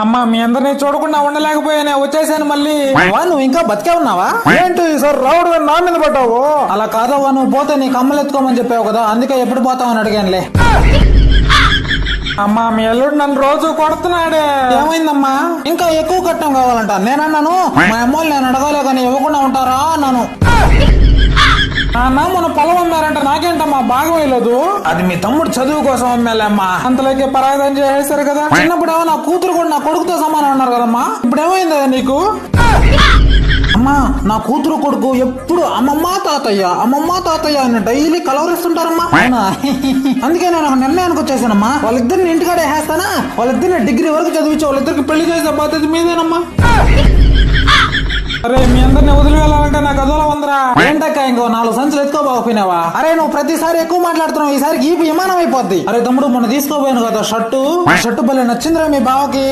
అమ్మా మీ అందరినీ చూడకుండా ఉండలేకపోయానే వచ్చేసాను మళ్ళీ. నువ్వు ఇంకా బతికే ఉన్నావా? ఏంటి సార్ రావుడు గారు నా మీద పడ్డావు? అలా కాదవ్వా, నువ్వు పోతే నీ కమ్మలు ఎత్తుకోమని చెప్పావు కదా, అందుకే ఎప్పుడు పోతావు అని అడిగానులే. అమ్మా మీ అల్లుడు నన్ను రోజు కొడుతున్నాడే. ఏమైందమ్మా? ఇంకా ఎక్కువ కట్నం కావాలంట. నేనన్నాను మా అమ్మోళ్ళు నేను అడగాలే కానీ ఇవ్వకుండా ఉంటారా అన్నాను. నాన్న మన పొలం అమ్మారంట, నాకేంటమ్మా భాగం వేయలేదు. అది మీ తమ్ముడు చదువు కోసం అమ్మేలేమ్మా. అంతలోకి పరాగం చేసేసారు కదా. చిన్నప్పుడేమో నా కూతురు కూడా నా కొడుకుతో సమానం అన్నారు కదమ్మా. ఇప్పుడు ఏమైంది నీకు? అమ్మా నా కూతురు కొడుకు ఎప్పుడు అమ్మమ్మ తాతయ్య అని డైలీ కలవరిస్తుంటారమ్మా. అందుకే నేను ఒక నిర్ణయానికి వచ్చేసానమ్మా, వాళ్ళిద్దరిని ఇంటికాడే వేస్తానా, వాళ్ళిద్దరిని డిగ్రీ వరకు చదివించి వాళ్ళిద్దరికి పెళ్లి చేసే బాధ్యత మీదేనమ్మా. అరే మీ అందరిని వదిలి వెళ్ళాలంటే నాకు అదోలా ఉందిరా. ఏంటక్క ఇంకో 4 సంచులు ఎత్తుకోబాకపోయినావా? అరే నువ్వు ప్రతిసారి ఎక్కువ మాట్లాడుతున్నావు, ఈసారి ఈ విమానం అయిపోద్ది. అరే తమ్ముడు మొన్న తీసుకోపోయాను కదా షర్టు భలే నచ్చిందిరా మీ బావకి.